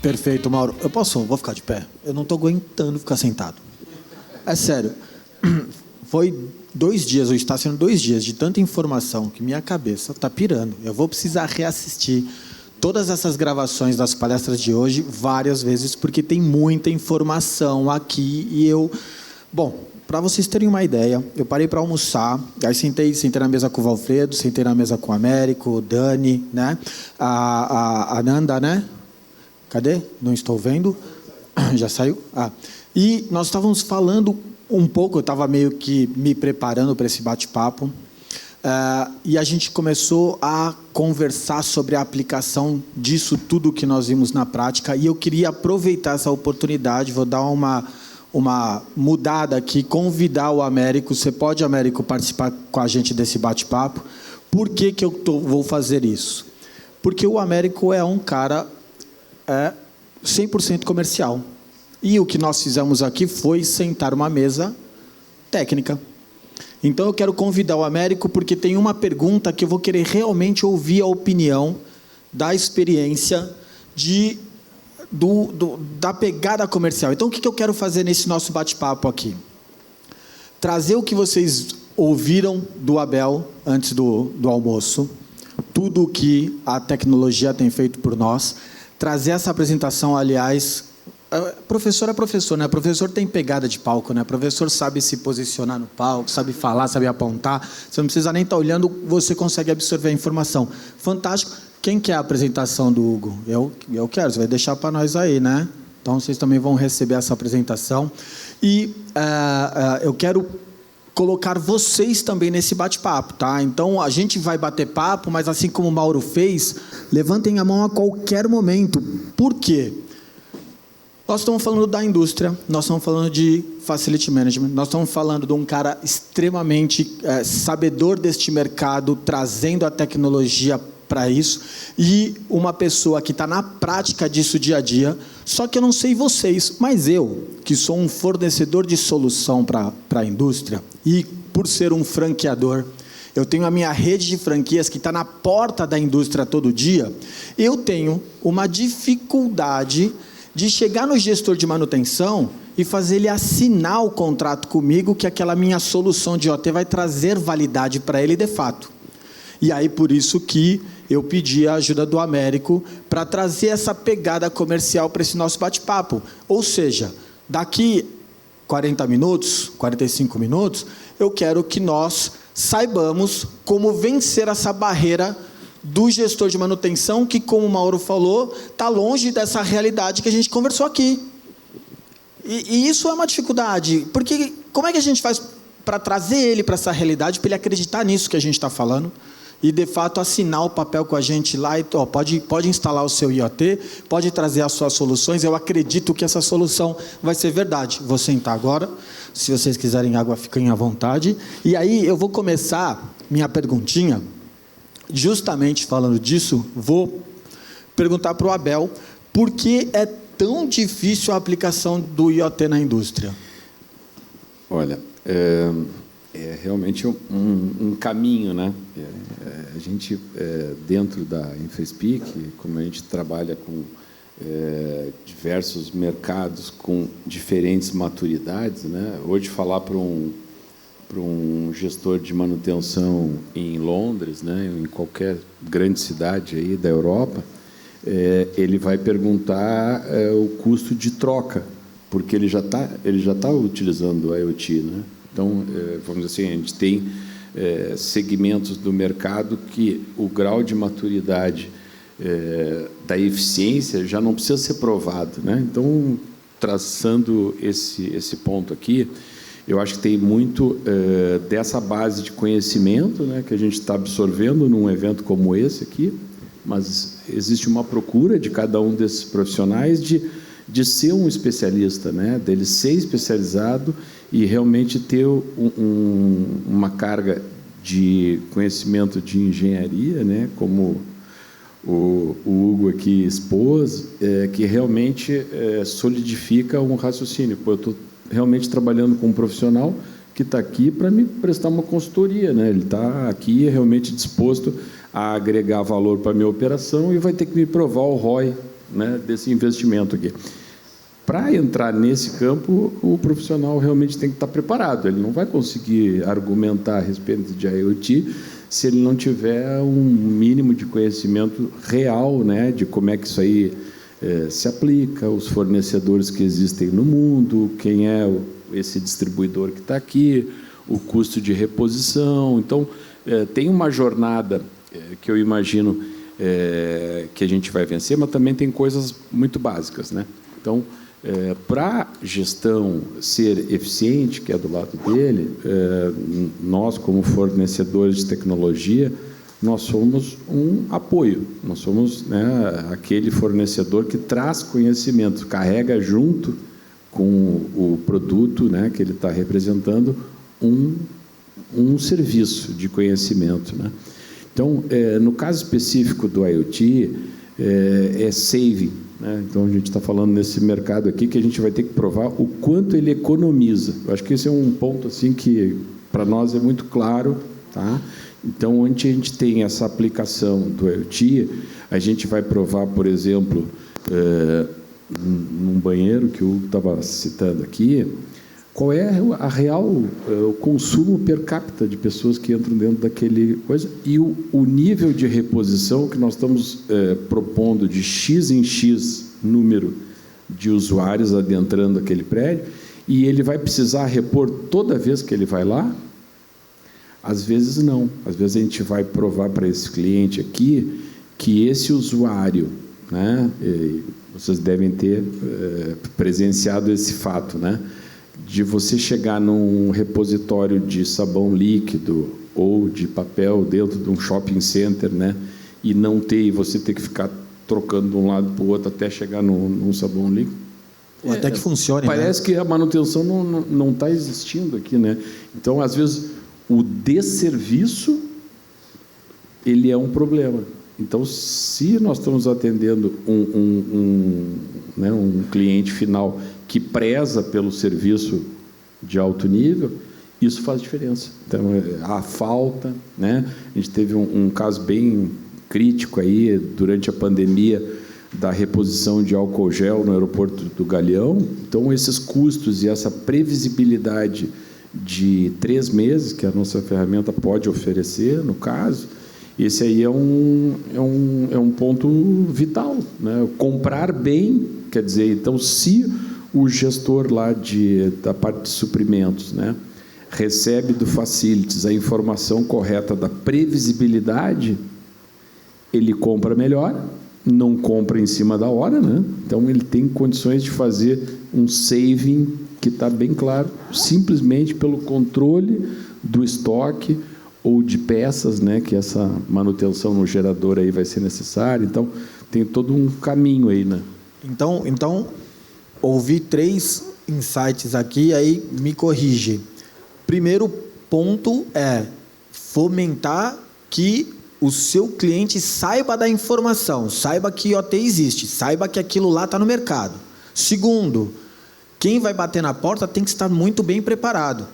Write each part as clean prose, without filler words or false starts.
Perfeito, Mauro. Vou ficar de pé? Eu não estou aguentando ficar sentado. É sério. Foi 2 dias, ou está sendo 2 dias, de tanta informação que minha cabeça está pirando. Eu vou precisar reassistir todas essas gravações das palestras de hoje várias vezes, porque tem muita informação aqui e eu... Bom, para vocês terem uma ideia, eu parei para almoçar, aí sentei na mesa com o Valfredo, sentei na mesa com o Américo, o Dani, né? A Nanda, né? Cadê? Não estou vendo. Já saiu? E nós estávamos falando um pouco, eu estava meio que me preparando para esse bate-papo, e a gente começou a conversar sobre a aplicação disso tudo que nós vimos na prática, e eu queria aproveitar essa oportunidade, vou dar uma mudada aqui, convidar o Américo. Você pode, Américo, participar com a gente desse bate-papo? Por que eu vou fazer isso? Porque o Américo é um cara 100% comercial. E o que nós fizemos aqui foi sentar uma mesa técnica. Então, eu quero convidar o Américo, porque tem uma pergunta que eu vou querer realmente ouvir a opinião, da experiência, da pegada comercial. Então, o que eu quero fazer nesse nosso bate-papo aqui? Trazer o que vocês ouviram do Abel antes do almoço, tudo o que a tecnologia tem feito por nós, trazer essa apresentação, aliás... Professor é professor, né? Professor tem pegada de palco, né? Professor sabe se posicionar no palco, sabe falar, sabe apontar. Você não precisa nem estar olhando, você consegue absorver a informação. Fantástico. Quem quer a apresentação do Hugo? Eu quero, você vai deixar para nós aí, né? Então, vocês também vão receber essa apresentação. E eu quero colocar vocês também nesse bate-papo, tá? Então, a gente vai bater papo, mas assim como o Mauro fez, levantem a mão a qualquer momento. Por quê? Nós estamos falando da indústria, nós estamos falando de facility management, nós estamos falando de um cara extremamente sabedor deste mercado, trazendo a tecnologia para isso, e uma pessoa que está na prática disso dia a dia. Só que eu não sei vocês, mas eu, que sou um fornecedor de solução para a indústria, e por ser um franqueador, eu tenho a minha rede de franquias que está na porta da indústria todo dia, eu tenho uma dificuldade de chegar no gestor de manutenção e fazer ele assinar o contrato comigo, que aquela minha solução de IoT vai trazer validade para ele de fato. E aí, por isso que eu pedi a ajuda do Américo para trazer essa pegada comercial para esse nosso bate-papo. Ou seja, daqui 40 minutos, 45 minutos, eu quero que nós saibamos como vencer essa barreira do gestor de manutenção, que, como o Mauro falou, está longe dessa realidade que a gente conversou aqui. E isso é uma dificuldade, porque como é que a gente faz para trazer ele para essa realidade, para ele acreditar nisso que a gente está falando, e, de fato, assinar o papel com a gente lá, e pode instalar o seu IoT, pode trazer as suas soluções, eu acredito que essa solução vai ser verdade. Vou sentar agora, se vocês quiserem água, fiquem à vontade. E aí eu vou começar minha perguntinha. Justamente falando disso, vou perguntar para o Abel por que é tão difícil a aplicação do IoT na indústria. Olha, é realmente um caminho, né? A gente, dentro da InfraSpeak, como a gente trabalha com diversos mercados com diferentes maturidades, né? Hoje, falar para um gestor de manutenção em Londres, né, em qualquer grande cidade aí da Europa, ele vai perguntar o custo de troca, porque ele já tá utilizando o IoT, né? Então, vamos dizer assim, a gente tem segmentos do mercado que o grau de maturidade da eficiência já não precisa ser provado, né? Então, traçando esse ponto aqui, eu acho que tem muito dessa base de conhecimento, né, que a gente está absorvendo num evento como esse aqui, mas existe uma procura de cada um desses profissionais de ser um especialista, né, dele ser especializado e realmente ter uma carga de conhecimento de engenharia, né, como o Hugo aqui expôs, que realmente solidifica um raciocínio. Pô, eu estou realmente trabalhando com um profissional que está aqui para me prestar uma consultoria, né? Ele está aqui realmente disposto a agregar valor para a minha operação e vai ter que me provar o ROI né, desse investimento aqui. Para entrar nesse campo, o profissional realmente tem que estar preparado. Ele não vai conseguir argumentar a respeito de IoT se ele não tiver um mínimo de conhecimento real, né, de como é que isso aí se aplica, os fornecedores que existem no mundo, quem é esse distribuidor que está aqui, o custo de reposição. Então, tem uma jornada que eu imagino que a gente vai vencer, mas também tem coisas muito básicas, né? Então, para a gestão ser eficiente, que é do lado dele, nós, como fornecedores de tecnologia, nós somos um apoio, nós somos, né, aquele fornecedor que traz conhecimento, carrega junto com o produto, né, que ele está representando, um serviço de conhecimento, né? Então, no caso específico do IoT, é saving, né? Então, a gente está falando nesse mercado aqui que a gente vai ter que provar o quanto ele economiza. Eu acho que esse é um ponto assim, que, para nós, é muito claro. Tá? Então, onde a gente tem essa aplicação do IoT, a gente vai provar, por exemplo, num banheiro que o Hugo estava citando aqui, qual é a real o consumo per capita de pessoas que entram dentro daquele coisa e o nível de reposição que nós estamos propondo de X em X número de usuários adentrando aquele prédio, e ele vai precisar repor toda vez que ele vai lá? Às vezes não. Às vezes a gente vai provar para esse cliente aqui que esse usuário, né, vocês devem ter presenciado esse fato, né, de você chegar num repositório de sabão líquido ou de papel dentro de um shopping center, né, e não ter, e você ter que ficar trocando de um lado para o outro até chegar num sabão líquido. Ou até que funcione. Parece, né, que a manutenção não está existindo aqui, né? Então, às vezes, o desserviço, ele é um problema. Então, se nós estamos atendendo um cliente final que preza pelo serviço de alto nível, isso faz diferença. Então, a falta, né? A gente teve um caso bem crítico aí durante a pandemia da reposição de álcool gel no aeroporto do Galeão. Então, esses custos e essa previsibilidade de 3 meses que a nossa ferramenta pode oferecer, no caso, esse aí é um ponto vital, né? Comprar bem, quer dizer, então, se o gestor lá da parte de suprimentos, né, recebe do Facilities a informação correta da previsibilidade, ele compra melhor, não compra em cima da hora, né? Então, ele tem condições de fazer um saving que está bem claro, simplesmente pelo controle do estoque ou de peças, né, que essa manutenção no gerador aí vai ser necessária. Então, tem todo um caminho aí, né? Então ouvi 3 insights aqui, aí me corrige. Primeiro ponto é fomentar que o seu cliente saiba da informação, saiba que IoT existe, saiba que aquilo lá está no mercado. Segundo, quem vai bater na porta tem que estar muito bem preparado.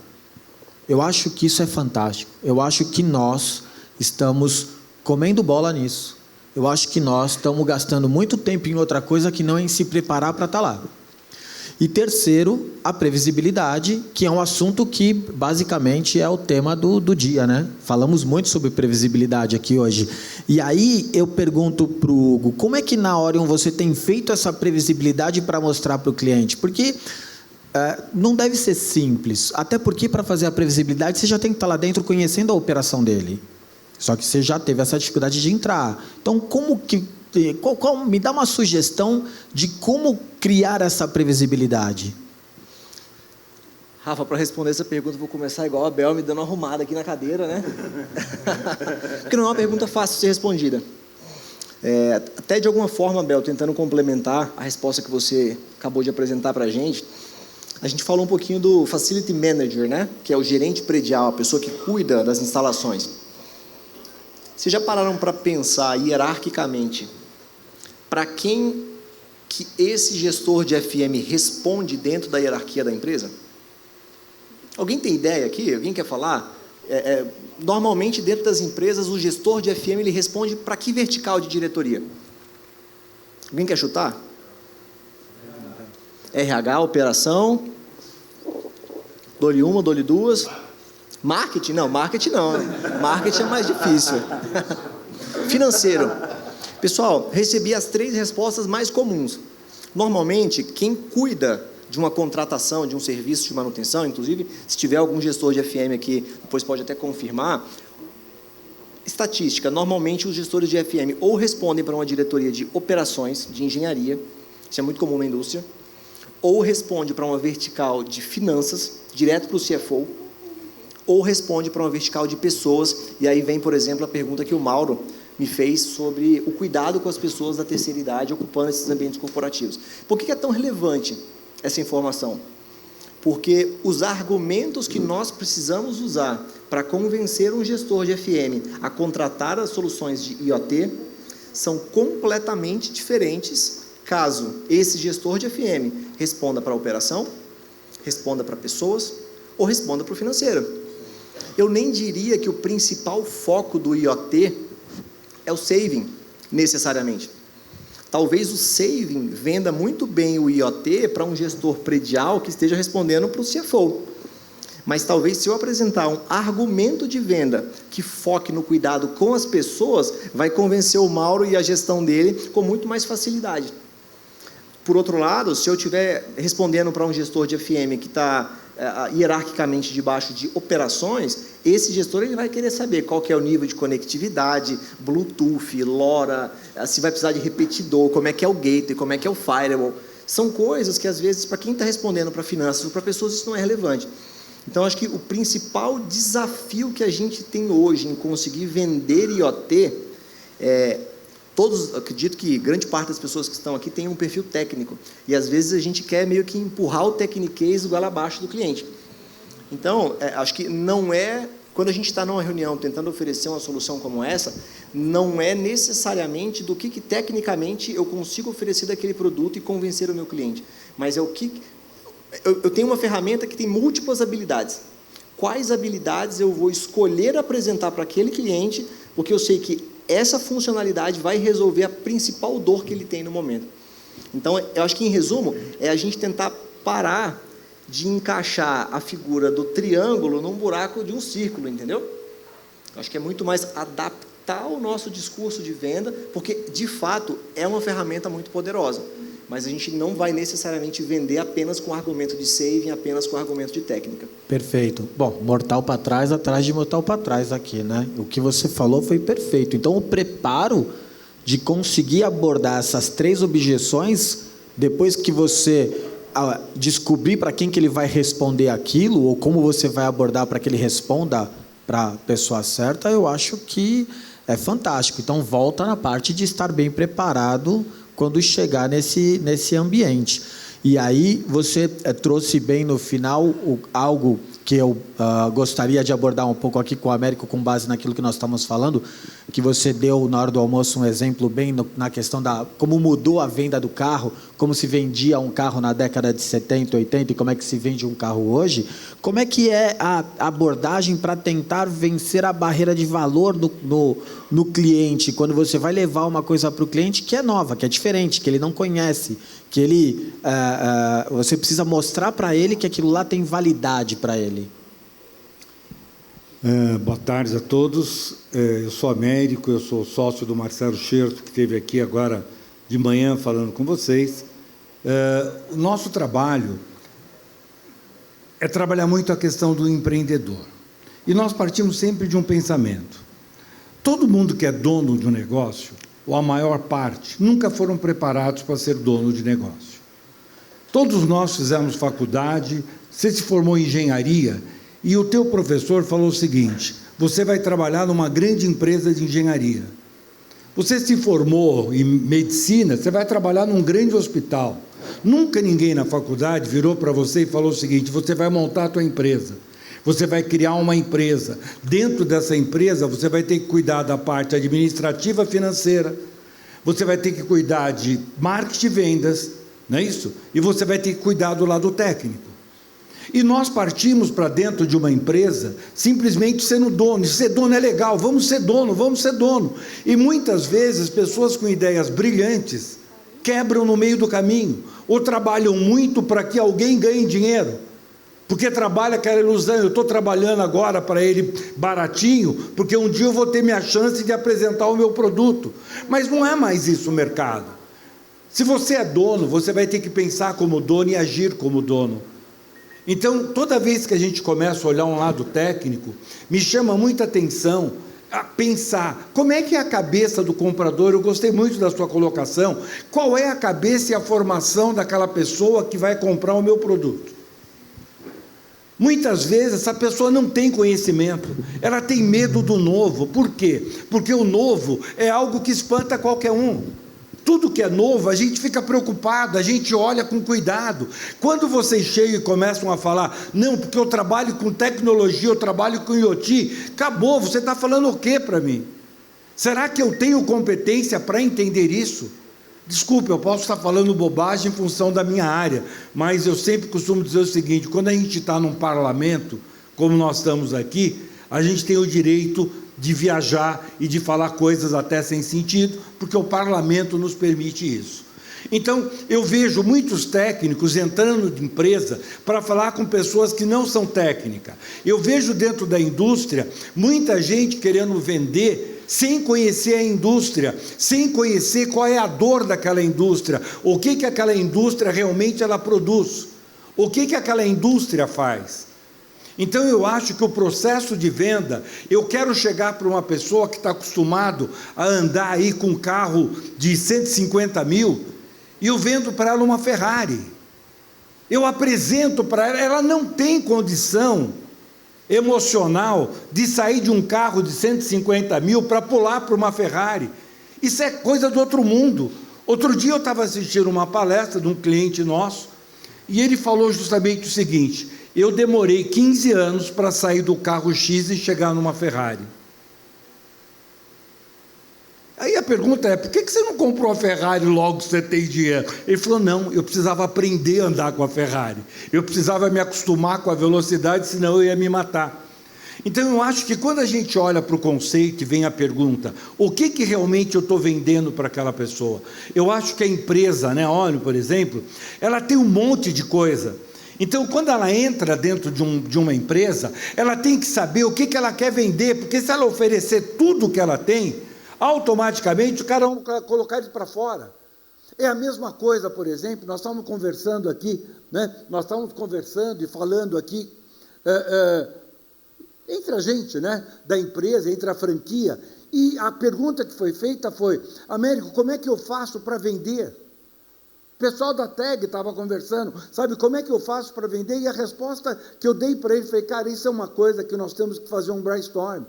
Eu acho que isso é fantástico. Eu acho que nós estamos comendo bola nisso. Eu acho que nós estamos gastando muito tempo em outra coisa que não em se preparar para estar lá. E terceiro, a previsibilidade, que é um assunto que basicamente é o tema do dia, né? Falamos muito sobre previsibilidade aqui hoje. E aí eu pergunto para o Hugo, como é que na Orion você tem feito essa previsibilidade para mostrar para o cliente? Porque não deve ser simples, até porque para fazer a previsibilidade você já tem que estar lá dentro conhecendo a operação dele. Só que você já teve essa dificuldade de entrar. Então, me dá uma sugestão de como criar essa previsibilidade. Rafa, para responder essa pergunta, eu vou começar igual a Bel, me dando uma arrumada aqui na cadeira, né? Porque não é uma pergunta fácil de ser respondida. Até de alguma forma, Bel, tentando complementar a resposta que você acabou de apresentar para a gente falou um pouquinho do Facility Manager, né? Que é o gerente predial, a pessoa que cuida das instalações. Vocês já pararam para pensar hierarquicamente para quem que esse gestor de FM responde dentro da hierarquia da empresa? Alguém tem ideia aqui? Alguém quer falar? Normalmente, dentro das empresas, o gestor de FM ele responde para que vertical de diretoria? Alguém quer chutar? RH, operação. Dou-lhe uma, dou-lhe duas. Marketing? Não, marketing não. Marketing é mais difícil. Financeiro. Pessoal, recebi as 3 respostas mais comuns. Normalmente, quem cuida de uma contratação, de um serviço de manutenção, inclusive, se tiver algum gestor de FM aqui, depois pode até confirmar, estatística, normalmente os gestores de FM ou respondem para uma diretoria de operações, de engenharia, isso é muito comum na indústria, ou responde para uma vertical de finanças, direto para o CFO, ou responde para uma vertical de pessoas, e aí vem, por exemplo, a pergunta que o Mauro me fez sobre o cuidado com as pessoas da terceira idade ocupando esses ambientes corporativos. Por que é tão relevante essa informação? Porque os argumentos que nós precisamos usar para convencer um gestor de FM a contratar as soluções de IoT são completamente diferentes caso esse gestor de FM responda para a operação, responda para pessoas ou responda para o financeiro. Eu nem diria que o principal foco do IoT é o saving, necessariamente. Talvez o saving venda muito bem o IoT para um gestor predial que esteja respondendo para o CFO. Mas talvez se eu apresentar um argumento de venda que foque no cuidado com as pessoas, vai convencer o Mauro e a gestão dele com muito mais facilidade. Por outro lado, se eu estiver respondendo para um gestor de FM que está hierarquicamente debaixo de operações, esse gestor ele vai querer saber qual que é o nível de conectividade, Bluetooth, LoRa, se vai precisar de repetidor, como é que é o gateway, como é que é o firewall. São coisas que, às vezes, para quem está respondendo para finanças ou para pessoas, isso não é relevante. Então, acho que o principal desafio que a gente tem hoje em conseguir vender IoT acredito que grande parte das pessoas que estão aqui tem um perfil técnico, e às vezes a gente quer meio que empurrar o techniquez goela abaixo do cliente. Então, acho que não é, quando a gente está numa reunião tentando oferecer uma solução como essa, não é necessariamente do que tecnicamente eu consigo oferecer daquele produto e convencer o meu cliente, mas é o que... Eu tenho uma ferramenta que tem múltiplas habilidades. Quais habilidades eu vou escolher apresentar para aquele cliente, porque eu sei que essa funcionalidade vai resolver a principal dor que ele tem no momento. Então, eu acho que, em resumo, é a gente tentar parar de encaixar a figura do triângulo num buraco de um círculo, entendeu? Acho que é muito mais adaptar o nosso discurso de venda, porque, de fato, é uma ferramenta muito poderosa, mas a gente não vai necessariamente vender apenas com argumento de saving, apenas com argumento de técnica. Perfeito. Bom, mortal para trás, atrás de mortal para trás aqui, né? O que você falou foi perfeito. Então, o preparo de conseguir abordar essas 3 objeções, depois que você descobrir para quem que ele vai responder aquilo, ou como você vai abordar para que ele responda para a pessoa certa, eu acho que é fantástico. Então, volta na parte de estar bem preparado quando chegar nesse ambiente. E aí você trouxe bem no final algo que eu gostaria de abordar um pouco aqui com o Américo, com base naquilo que nós estamos falando, que você deu na hora do almoço um exemplo bem na questão da como mudou a venda do carro, como se vendia um carro na década de 70, 80 e como é que se vende um carro hoje. Como é que é a abordagem para tentar vencer a barreira de valor no cliente, quando você vai levar uma coisa para o cliente que é nova, que é diferente, que ele não conhece, que ele, você precisa mostrar para ele que aquilo lá tem validade para ele. Boa tarde a todos. Eu sou Américo, eu sou sócio do Marcelo Scherto, que esteve aqui agora de manhã falando com vocês. O nosso trabalho é trabalhar muito a questão do empreendedor. E nós partimos sempre de um pensamento. Todo mundo que é dono de um negócio, ou a maior parte, nunca foram preparados para ser dono de negócio. Todos nós fizemos faculdade, você se formou em engenharia, e o teu professor falou o seguinte: você vai trabalhar numa grande empresa de engenharia. Você se formou em medicina, você vai trabalhar num grande hospital. Nunca ninguém na faculdade virou para você e falou o seguinte: você vai montar a tua empresa, você vai criar uma empresa. Dentro dessa empresa, você vai ter que cuidar da parte administrativa financeira, você vai ter que cuidar de marketing e vendas, não é isso? E você vai ter que cuidar do lado técnico. E nós partimos para dentro de uma empresa simplesmente sendo dono. Ser dono é legal, vamos ser dono, vamos ser dono. E muitas vezes pessoas com ideias brilhantes quebram no meio do caminho, ou trabalham muito para que alguém ganhe dinheiro, porque trabalha aquela ilusão, eu estou trabalhando agora para ele baratinho, porque um dia eu vou ter minha chance de apresentar o meu produto, mas não é mais isso o mercado. Se você é dono, você vai ter que pensar como dono e agir como dono. Então, toda vez que a gente começa a olhar um lado técnico, me chama muita atenção a pensar, como é que é a cabeça do comprador? Eu gostei muito da sua colocação, qual é a cabeça e a formação daquela pessoa que vai comprar o meu produto? Muitas vezes essa pessoa não tem conhecimento, ela tem medo do novo. Por quê? Porque o novo é algo que espanta qualquer um. Tudo que é novo, a gente fica preocupado, a gente olha com cuidado. Quando vocês chegam e começam a falar, não, porque eu trabalho com tecnologia, eu trabalho com IoT, acabou, você está falando o quê para mim? Será que eu tenho competência para entender isso? Desculpe, eu posso estar falando bobagem em função da minha área, mas eu sempre costumo dizer o seguinte, quando a gente está num parlamento, como nós estamos aqui, a gente tem o direito de viajar e de falar coisas até sem sentido, porque o parlamento nos permite isso. Então, eu vejo muitos técnicos entrando de empresa para falar com pessoas que não são técnicas. Eu vejo dentro da indústria muita gente querendo vender sem conhecer a indústria, sem conhecer qual é a dor daquela indústria, o que aquela indústria realmente ela produz, o que aquela indústria faz. Então eu acho que o processo de venda, eu quero chegar para uma pessoa que está acostumado a andar aí com um carro de 150 mil, e eu vendo para ela uma Ferrari, eu apresento para ela, ela não tem condição emocional de sair de um carro de 150 mil para pular para uma Ferrari, isso é coisa do outro mundo. Outro dia eu estava assistindo uma palestra de um cliente nosso, e ele falou justamente o seguinte, eu demorei 15 anos para sair do carro X e chegar numa Ferrari. Aí a pergunta é, por que você não comprou a Ferrari logo que você tem dinheiro? Ele falou, não, eu precisava aprender a andar com a Ferrari, eu precisava me acostumar com a velocidade, senão eu ia me matar. Então eu acho que quando a gente olha para o conceito e vem a pergunta, o que realmente eu estou vendendo para aquela pessoa? Eu acho que a empresa, né, olha, por exemplo, ela tem um monte de coisa. Então, quando ela entra dentro de uma empresa, ela tem que saber o que ela quer vender, porque se ela oferecer tudo o que ela tem, automaticamente o cara vai colocar ele para fora. É a mesma coisa, por exemplo, nós estávamos conversando aqui, né? Nós estávamos conversando e falando aqui, entre a gente, né? Da empresa, entre a franquia, e a pergunta que foi feita foi, Américo, como é que eu faço para vender? O pessoal da TAG estava conversando, sabe, como é que eu faço para vender? E a resposta que eu dei para ele foi, cara, isso é uma coisa que nós temos que fazer um brainstorm.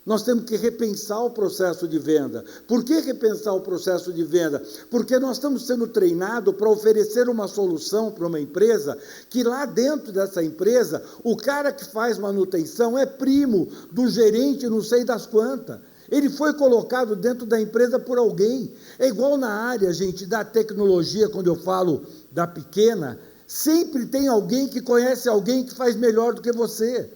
Nós temos que repensar o processo de venda. Por que repensar o processo de venda? Porque nós estamos sendo treinados para oferecer uma solução para uma empresa, que lá dentro dessa empresa, o cara que faz manutenção é primo do gerente não sei das quantas. Ele foi colocado dentro da empresa por alguém. É igual na área, gente, da tecnologia, quando eu falo da pequena, sempre tem alguém que conhece alguém que faz melhor do que você.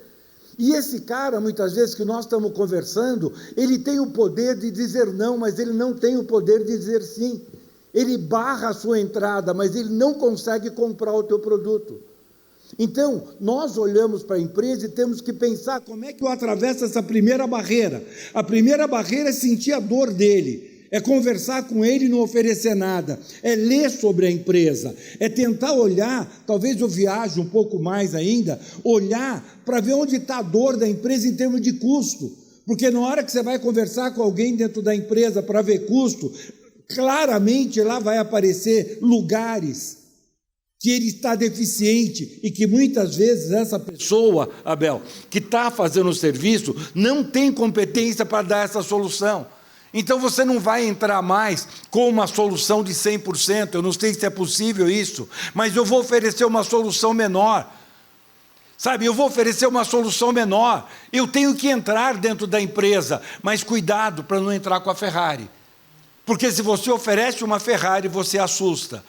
E esse cara, muitas vezes que nós estamos conversando, ele tem o poder de dizer não, mas ele não tem o poder de dizer sim. Ele barra a sua entrada, mas ele não consegue comprar o teu produto. Então, nós olhamos para a empresa e temos que pensar como é que eu atravesso essa primeira barreira. A primeira barreira é sentir a dor dele, é conversar com ele e não oferecer nada, é ler sobre a empresa, é tentar olhar, talvez eu viaje um pouco mais ainda, olhar para ver onde está a dor da empresa em termos de custo, porque na hora que você vai conversar com alguém dentro da empresa para ver custo, claramente lá vai aparecer lugares que ele está deficiente e que muitas vezes essa pessoa, Abel, que está fazendo o serviço, não tem competência para dar essa solução. Então você não vai entrar mais com uma solução de 100%, eu não sei se é possível isso, mas eu vou oferecer uma solução menor. Sabe, eu vou oferecer uma solução menor, eu tenho que entrar dentro da empresa, mas cuidado para não entrar com a Ferrari. Porque se você oferece uma Ferrari, você assusta.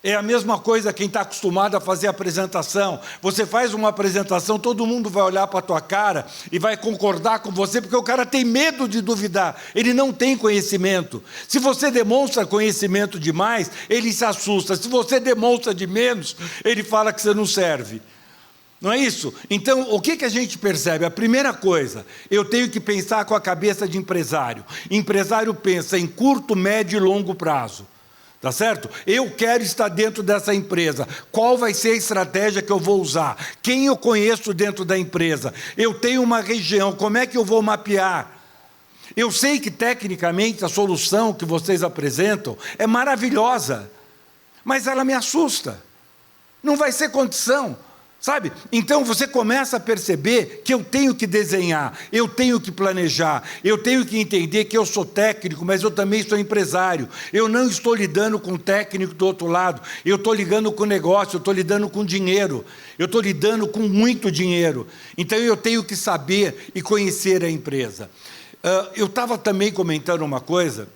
É a mesma coisa quem está acostumado a fazer apresentação. Você faz uma apresentação, todo mundo vai olhar para a tua cara e vai concordar com você, porque o cara tem medo de duvidar, ele não tem conhecimento. Se você demonstra conhecimento demais, ele se assusta. Se você demonstra de menos, ele fala que você não serve. Não é isso? Então, o que a gente percebe? A primeira coisa, eu tenho que pensar com a cabeça de empresário. Empresário pensa em curto, médio e longo prazo. Tá certo? Eu quero estar dentro dessa empresa. Qual vai ser a estratégia que eu vou usar? Quem eu conheço dentro da empresa? Eu tenho uma região, como é que eu vou mapear? Eu sei que, tecnicamente, a solução que vocês apresentam é maravilhosa, mas ela me assusta. Não vai ser condição. Sabe? Então você começa a perceber que eu tenho que desenhar, eu tenho que planejar, eu tenho que entender que eu sou técnico, mas eu também sou empresário. Eu não estou lidando com técnico do outro lado, eu estou lidando com negócio, eu estou lidando com dinheiro, eu estou lidando com muito dinheiro. Então eu tenho que saber e conhecer a empresa. Eu estava também comentando uma coisa.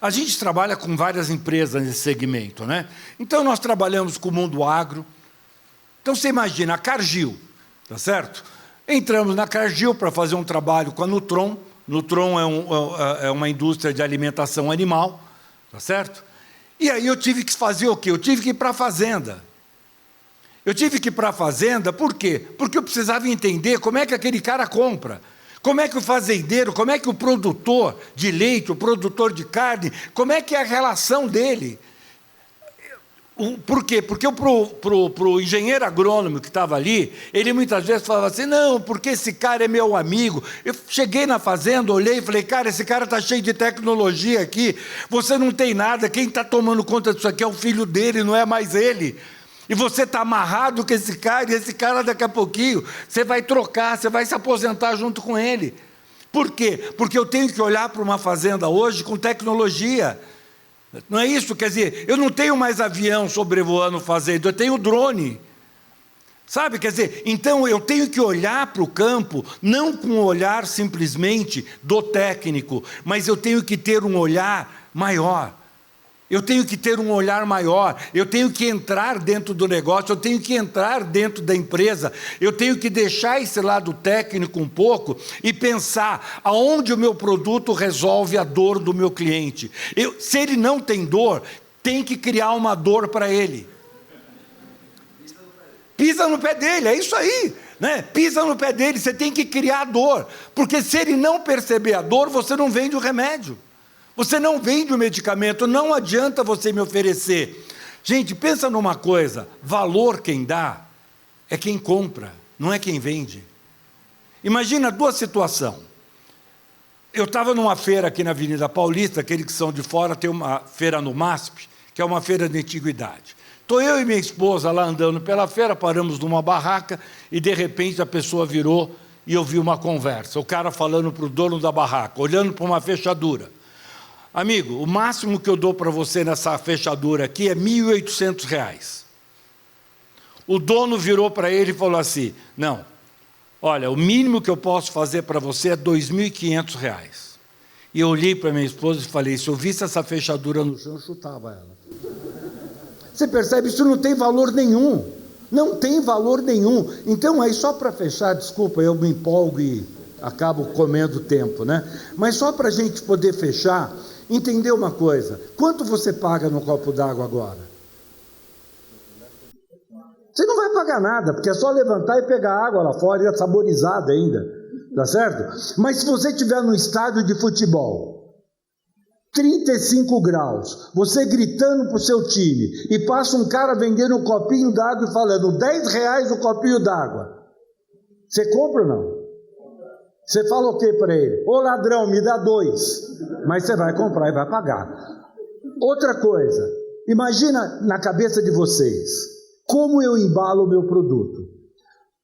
A gente trabalha com várias empresas nesse segmento, né? Então nós trabalhamos com o mundo agro. Então, você imagina, a Cargill, tá certo? Entramos na Cargill para fazer um trabalho com a Nutron. Nutron é uma indústria de alimentação animal, tá certo? E aí eu tive que fazer o quê? Eu tive que ir para a fazenda. Eu tive que ir para a fazenda, por quê? Porque eu precisava entender como é que aquele cara compra. Como é que o fazendeiro, como é que o produtor de leite, o produtor de carne, como é que é a relação dele? Por quê? Porque para o engenheiro agrônomo que estava ali, ele muitas vezes falava assim, não, porque esse cara é meu amigo. Eu cheguei na fazenda, olhei e falei, cara, esse cara está cheio de tecnologia aqui, você não tem nada, quem está tomando conta disso aqui é o filho dele, não é mais ele. E você está amarrado com esse cara, e esse cara daqui a pouquinho, você vai trocar, você vai se aposentar junto com ele. Por quê? Porque eu tenho que olhar para uma fazenda hoje com tecnologia. Não é isso? Quer dizer, eu não tenho mais avião sobrevoando fazenda, eu tenho drone. Sabe? Quer dizer, então eu tenho que olhar para o campo, não com o olhar simplesmente do técnico, mas eu tenho que ter um olhar maior. Eu tenho que ter um olhar maior, eu tenho que entrar dentro do negócio, eu tenho que entrar dentro da empresa, eu tenho que deixar esse lado técnico um pouco e pensar aonde o meu produto resolve a dor do meu cliente. Se ele não tem dor, tem que criar uma dor para ele. Pisa no pé dele, é isso aí, né? Pisa no pé dele, você tem que criar a dor, porque se ele não perceber a dor, você não vende o remédio. Você não vende o medicamento, não adianta você me oferecer. Gente, pensa numa coisa, valor quem dá é quem compra, não é quem vende. Imagina duas situações. Eu estava numa feira aqui na Avenida Paulista, aqueles que são de fora, tem uma feira no MASP, que é uma feira de antiguidade. Estou eu e minha esposa lá andando pela feira, paramos numa barraca e de repente a pessoa virou e eu vi uma conversa. O cara falando para o dono da barraca, olhando para uma fechadura. Amigo, o máximo que eu dou para você nessa fechadura aqui é R$ 1.800. O dono virou para ele e falou assim, não, olha, o mínimo que eu posso fazer para você é R$ 2.500. E eu olhei para minha esposa e falei, se eu visse essa fechadura no chão, eu chutava ela. Você percebe, isso não tem valor nenhum, não tem valor nenhum. Então, aí só para fechar, desculpa, eu me empolgo e acabo comendo tempo, né? Mas só para a gente poder fechar, entender uma coisa, quanto você paga no copo d'água agora? Você não vai pagar nada, porque é só levantar e pegar água lá fora, e é saborizada ainda, tá certo? Mas se você estiver no estádio de futebol, 35 graus, você gritando para o seu time, e passa um cara vendendo um copinho d'água e falando, R$10 o copinho d'água, você compra ou não? Você fala o que para ele? Ô ladrão, me dá 2. Mas você vai comprar e vai pagar. Outra coisa, imagina na cabeça de vocês, como eu embalo o meu produto.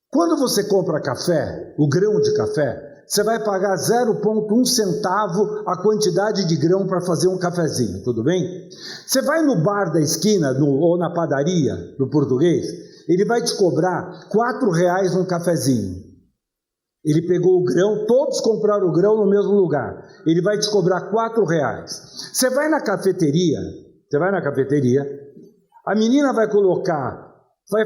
Quando você compra café, o grão de café, você vai pagar 0,1 centavo a quantidade de grão para fazer um cafezinho, tudo bem? Você vai no bar da esquina, ou na padaria, do português, ele vai te cobrar R$4 um cafezinho. Ele pegou o grão, todos compraram o grão no mesmo lugar. Ele vai te cobrar R$4. Você vai na cafeteria, Você vai na cafeteria, a menina vai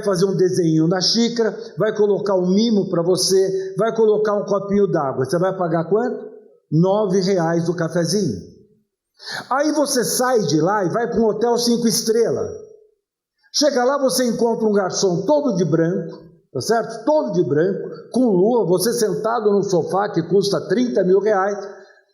fazer um desenho na xícara, vai colocar um mimo para você, vai colocar um copinho d'água. Você vai pagar quanto? R$9 o cafezinho. Aí você sai de lá e vai para um hotel 5 estrelas. Chega lá, você encontra um garçom todo de branco, tá certo? Todo de branco, com lua, você sentado no sofá que custa R$30 mil,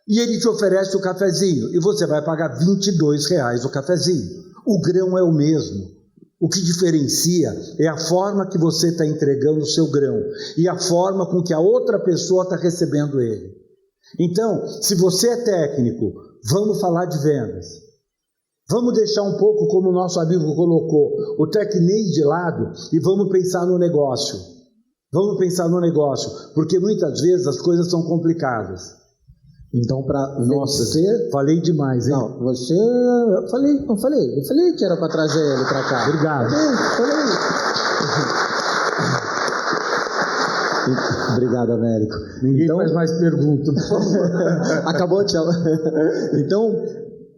e ele te oferece o cafezinho, e você vai pagar R$22 o cafezinho. O grão é o mesmo. O que diferencia é a forma que você está entregando o seu grão e a forma com que a outra pessoa está recebendo ele. Então, se você é técnico, vamos falar de vendas. Vamos deixar um pouco, como o nosso amigo colocou, o tecnei de lado e vamos pensar no negócio. Vamos pensar no negócio, porque muitas vezes as coisas são complicadas. Então, para você... Falei demais, hein? Não, você... Eu falei que era para trazer ele para cá. Obrigado. Obrigado, Américo. Ninguém faz mais perguntas. Acabou, tchau. Então,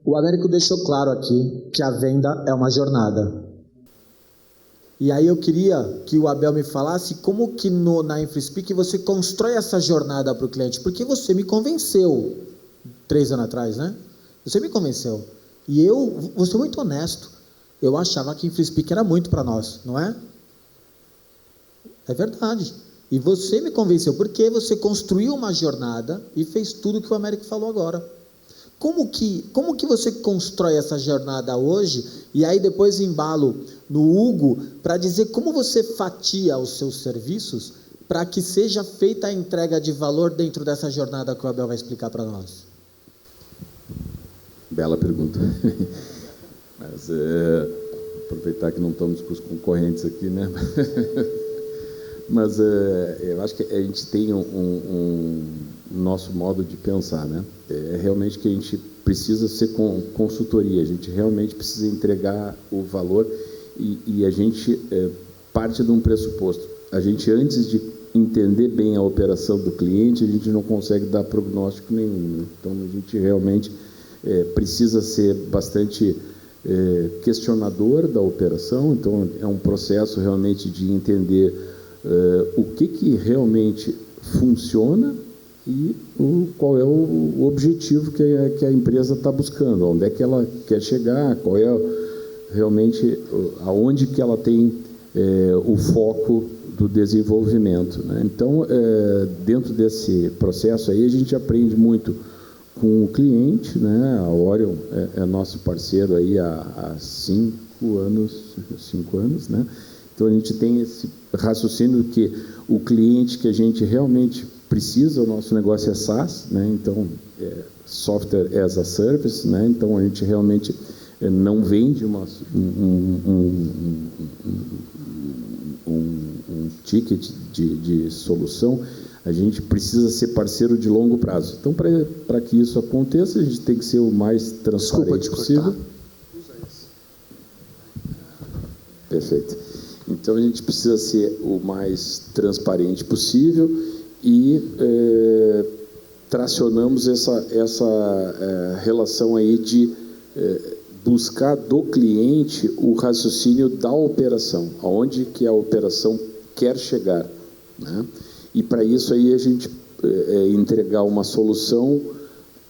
o Américo deixou claro aqui que a venda é uma jornada. E aí eu queria que o Abel me falasse como que na InfraSpeak você constrói essa jornada para o cliente, porque você me convenceu 3 anos atrás, né? Você me convenceu. E eu vou ser muito honesto, eu achava que InfraSpeak era muito para nós, não é? É verdade. E você me convenceu, porque você construiu uma jornada e fez tudo que o Américo falou agora. Como que você constrói essa jornada hoje, e aí depois embalo no Hugo, para dizer como você fatia os seus serviços para que seja feita a entrega de valor dentro dessa jornada que o Abel vai explicar para nós? Bela pergunta. Mas aproveitar que não estamos com os concorrentes aqui, né? Mas eu acho que a gente tem um nosso modo de pensar, né? É realmente que a gente precisa ser consultoria, a gente realmente precisa entregar o valor e a gente parte de um pressuposto. A gente, antes de entender bem a operação do cliente, a gente não consegue dar prognóstico nenhum, né? Então, a gente realmente precisa ser bastante questionador da operação. Então, é um processo realmente de entender o que realmente funciona e qual é o objetivo que a empresa está buscando, onde é que ela quer chegar, qual é realmente aonde que ela tem o foco do desenvolvimento, né? Então, dentro desse processo aí, a gente aprende muito com o cliente, né? A Orion é nosso parceiro aí há 5 anos, né? Então, a gente tem esse raciocínio que o cliente que a gente realmente precisa, o nosso negócio é SaaS, né? Então, Software as a Service, né? Então, a gente realmente não vende um ticket de solução, a gente precisa ser parceiro de longo prazo. Então, para que isso aconteça, a gente tem que ser o mais transparente possível. Perfeito. Então, a gente precisa ser o mais transparente possível e tracionamos essa relação aí de buscar do cliente o raciocínio da operação, aonde que a operação quer chegar, né? E para isso aí a gente entregar uma solução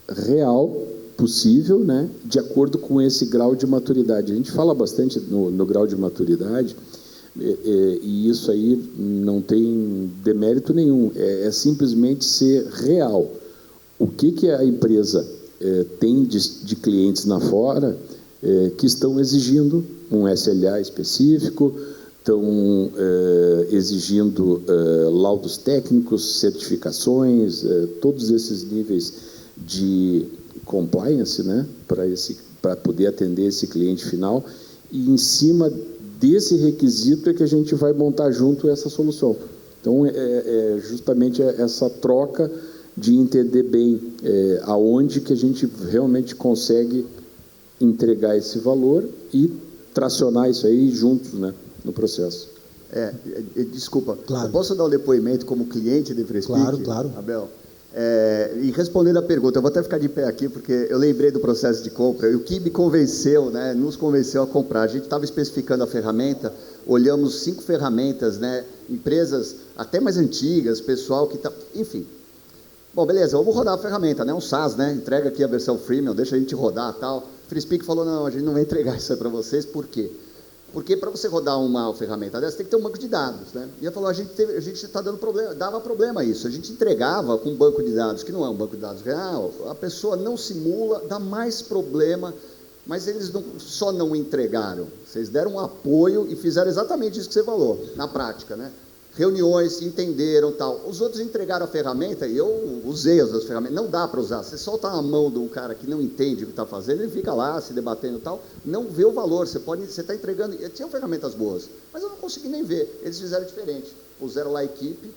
real, possível, né? De acordo com esse grau de maturidade. A gente fala bastante no grau de maturidade, e isso aí não tem demérito nenhum, é simplesmente ser real. O que a empresa tem de clientes na fora que estão exigindo um SLA específico, estão exigindo laudos técnicos, certificações, todos esses níveis de compliance, né, para poder atender esse cliente final, e em cima desse requisito é que a gente vai montar junto essa solução. Então, justamente essa troca de entender bem aonde que a gente realmente consegue entregar esse valor e tracionar isso aí juntos, né, no processo. Desculpa, claro. Eu posso dar um depoimento como cliente de InfraSpeak? Claro. Abel, E respondendo a pergunta, eu vou até ficar de pé aqui, porque eu lembrei do processo de compra, e o que me convenceu, né, nos convenceu a comprar. A gente estava especificando a ferramenta, olhamos 5 ferramentas, né, empresas até mais antigas, pessoal que está... Enfim. Bom, beleza, vamos rodar a ferramenta, né, um SaaS, né, entrega aqui a versão freemium, deixa a gente rodar e tal. FreeSpeak falou, não, a gente não vai entregar isso aí para vocês, por quê? Porque para você rodar uma ferramenta dessa, tem que ter um banco de dados, né? E eu falou, a gente está dando problema, dava problema isso. A gente entregava com um banco de dados, que não é um banco de dados real, a pessoa não simula, dá mais problema, mas eles só não entregaram. Vocês deram um apoio e fizeram exatamente isso que você falou, na prática, né? Reuniões, entenderam, tal. Os outros entregaram a ferramenta e eu usei as duas ferramentas. Não dá para usar. Você solta na mão de um cara que não entende o que está fazendo, ele fica lá se debatendo e tal, não vê o valor. Você está entregando. Tinham ferramentas boas, mas eu não consegui nem ver. Eles fizeram diferente. Puseram lá a equipe.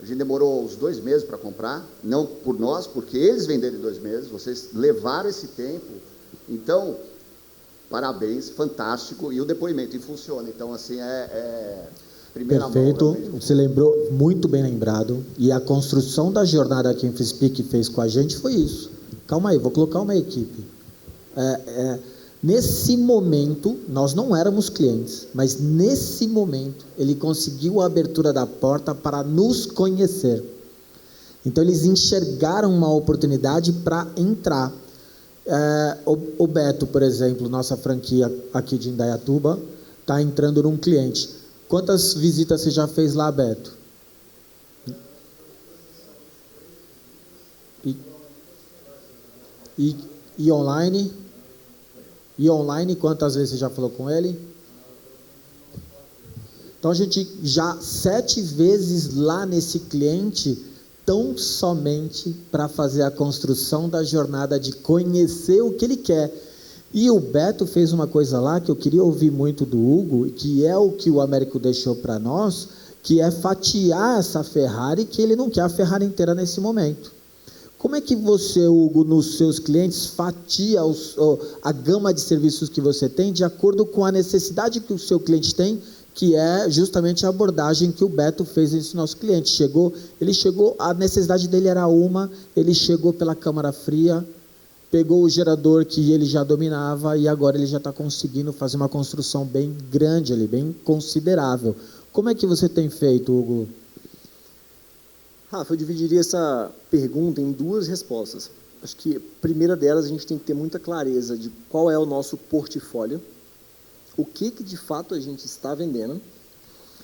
A gente demorou uns 2 meses para comprar, não por nós, porque eles venderam em 2 meses. Vocês levaram esse tempo. Então, parabéns, fantástico. E o depoimento, e funciona. Então, assim, Perfeito, você lembrou, muito bem lembrado, e a construção da jornada que a FreeSpeak fez com a gente foi isso. Calma aí, vou colocar uma equipe. Nesse momento, nós não éramos clientes, mas nesse momento, ele conseguiu a abertura da porta para nos conhecer. Então, eles enxergaram uma oportunidade para entrar. O Beto, por exemplo, nossa franquia aqui de Indaiatuba, está entrando num cliente. Quantas visitas você já fez lá, Beto? E online? E online, quantas vezes você já falou com ele? Então, a gente já 7 vezes lá nesse cliente, tão somente para fazer a construção da jornada de conhecer o que ele quer. E o Beto fez uma coisa lá que eu queria ouvir muito do Hugo, que é o que o Américo deixou para nós, que é fatiar essa Ferrari, que ele não quer a Ferrari inteira nesse momento. Como é que você, Hugo, nos seus clientes, fatia a gama de serviços que você tem de acordo com a necessidade que o seu cliente tem, que é justamente a abordagem que o Beto fez nesse nosso cliente. Ele chegou, a necessidade dele era uma, ele chegou pela câmara fria, pegou o gerador que ele já dominava e agora ele já está conseguindo fazer uma construção bem grande ali, bem considerável. Como é que você tem feito, Hugo? Rafa, eu dividiria essa pergunta em 2 respostas. Acho que a primeira delas, a gente tem que ter muita clareza de qual é o nosso portfólio, o que de fato a gente está vendendo,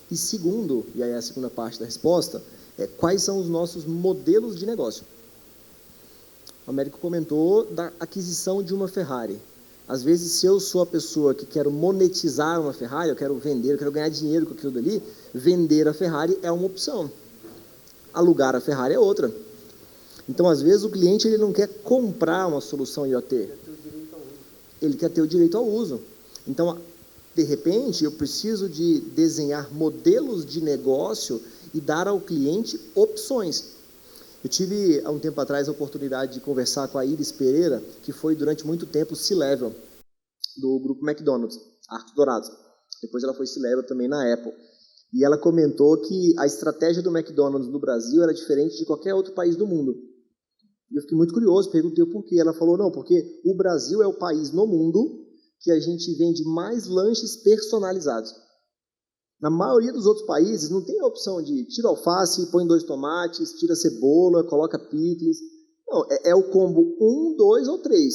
e segundo, e aí é a segunda parte da resposta, quais são os nossos modelos de negócio. O Américo comentou da aquisição de uma Ferrari. Às vezes, se eu sou a pessoa que quero monetizar uma Ferrari, eu quero vender, eu quero ganhar dinheiro com aquilo dali, vender a Ferrari é uma opção. Alugar a Ferrari é outra. Então, às vezes, o cliente ele não quer comprar uma solução IoT. Ele quer ter o direito ao uso. Então, de repente, eu preciso de desenhar modelos de negócio e dar ao cliente opções. Eu tive, há um tempo atrás, a oportunidade de conversar com a Iris Pereira, que foi durante muito tempo C-Level do grupo McDonald's, Arcos Dourados. Depois ela foi C-Level também na Apple. E ela comentou que a estratégia do McDonald's no Brasil era diferente de qualquer outro país do mundo. E eu fiquei muito curioso, perguntei o porquê. Ela falou, não, porque o Brasil é o país no mundo que a gente vende mais lanches personalizados. Na maioria dos outros países, não tem a opção de tira alface, põe 2 tomates, tira cebola, coloca picles. Não, é o combo 1, 2 ou 3.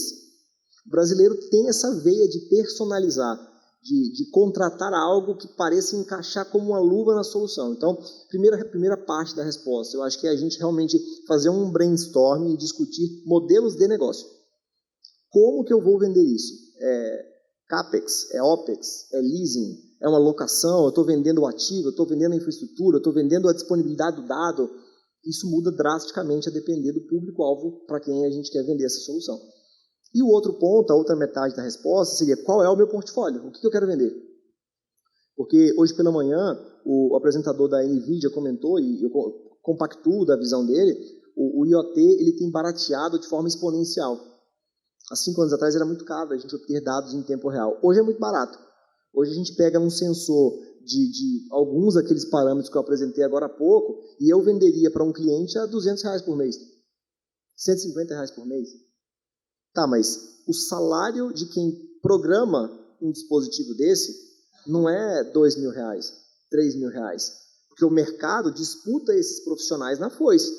O brasileiro tem essa veia de personalizar, de contratar algo que pareça encaixar como uma luva na solução. Então, primeira parte da resposta, eu acho que é a gente realmente fazer um brainstorm e discutir modelos de negócio. Como que eu vou vender isso? CAPEX, OPEX, leasing, é uma locação, eu estou vendendo o ativo, eu estou vendendo a infraestrutura, eu estou vendendo a disponibilidade do dado. Isso muda drasticamente a depender do público-alvo para quem a gente quer vender essa solução. E o outro ponto, a outra metade da resposta seria qual é o meu portfólio, o que eu quero vender. Porque hoje pela manhã, o apresentador da NVIDIA comentou, e eu compactuo da visão dele, o IoT ele tem barateado de forma exponencial. Há 5 anos atrás era muito caro a gente obter dados em tempo real. Hoje é muito barato. Hoje a gente pega um sensor de alguns daqueles parâmetros que eu apresentei agora há pouco e eu venderia para um cliente a R$200 por mês. R$ 150 por mês? Tá, mas o salário de quem programa um dispositivo desse não é R$2.000, R$3.000, porque o mercado disputa esses profissionais na foice.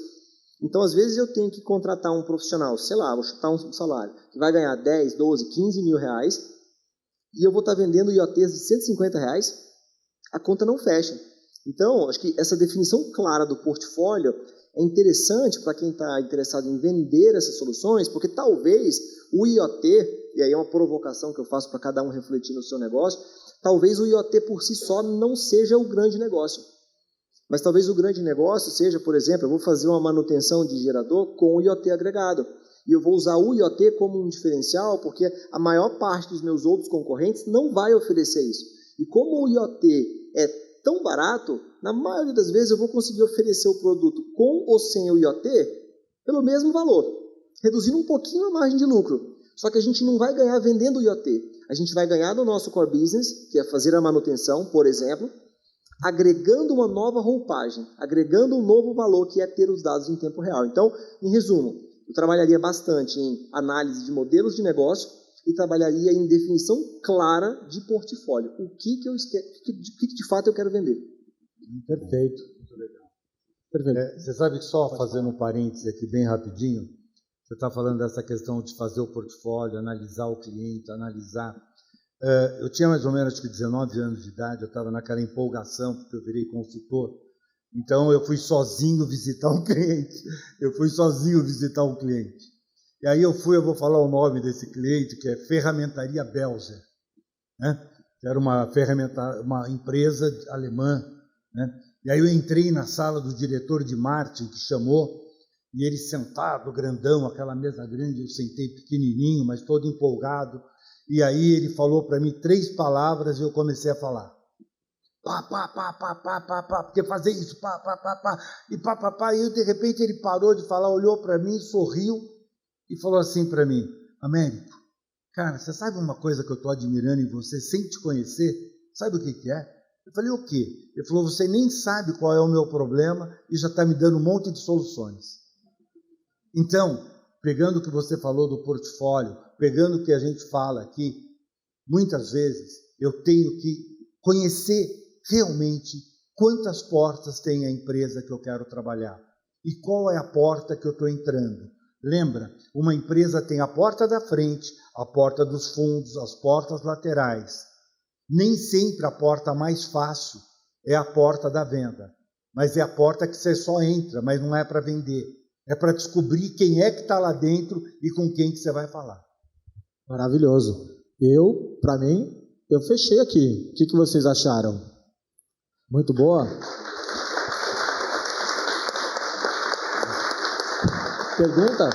Então, às vezes, eu tenho que contratar um profissional, sei lá, vou chutar um salário, que vai ganhar 10, 12, 15 mil reais, e eu vou estar vendendo IoTs de R$150, a conta não fecha. Então, acho que essa definição clara do portfólio é interessante para quem está interessado em vender essas soluções, porque talvez o IoT, e aí é uma provocação que eu faço para cada um refletir no seu negócio, talvez o IoT por si só não seja o grande negócio. Mas talvez o grande negócio seja, por exemplo, eu vou fazer uma manutenção de gerador com o IoT agregado. E eu vou usar o IoT como um diferencial, porque a maior parte dos meus outros concorrentes não vai oferecer isso. E como o IoT é tão barato, na maioria das vezes eu vou conseguir oferecer o produto com ou sem o IoT pelo mesmo valor, reduzindo um pouquinho a margem de lucro. Só que a gente não vai ganhar vendendo o IoT. A gente vai ganhar no nosso core business, que é fazer a manutenção, por exemplo, agregando uma nova roupagem, agregando um novo valor, que é ter os dados em tempo real. Então, em resumo, eu trabalharia bastante em análise de modelos de negócio e trabalharia em definição clara de portfólio. O que de fato eu quero vender. Perfeito. Muito legal. Perfeito. Você sabe que só fazendo um parêntese aqui bem rapidinho, você está falando dessa questão de fazer o portfólio, analisar o cliente, analisar... eu tinha mais ou menos, acho que 19 anos de idade, eu estava naquela empolgação, porque eu virei consultor. Então, eu fui sozinho visitar um cliente. E aí eu vou falar o nome desse cliente, que é Ferramentaria Belzer, né? Que era uma empresa alemã, né? E aí eu entrei na sala do diretor de marketing, que chamou, e ele sentado, grandão, aquela mesa grande, eu sentei pequenininho, mas todo empolgado. E aí ele falou para mim 3 palavras e eu comecei a falar. Porque fazer isso, e de repente ele parou de falar, olhou para mim, sorriu e falou assim para mim: Américo, cara, você sabe uma coisa que eu estou admirando em você, sem te conhecer? Sabe o que é? Eu falei: o quê? Ele falou: você nem sabe qual é o meu problema e já está me dando um monte de soluções. Então, pegando o que você falou do portfólio, pegando o que a gente fala aqui, muitas vezes eu tenho que conhecer realmente quantas portas tem a empresa que eu quero trabalhar e qual é a porta que eu estou entrando. Lembra, uma empresa tem a porta da frente, a porta dos fundos, as portas laterais. Nem sempre a porta mais fácil é a porta da venda, mas é a porta que você só entra, mas não é para vender. É para descobrir quem é que está lá dentro e com quem que você vai falar. Maravilhoso. Para mim, eu fechei aqui. O que vocês acharam? Muito boa? Pergunta?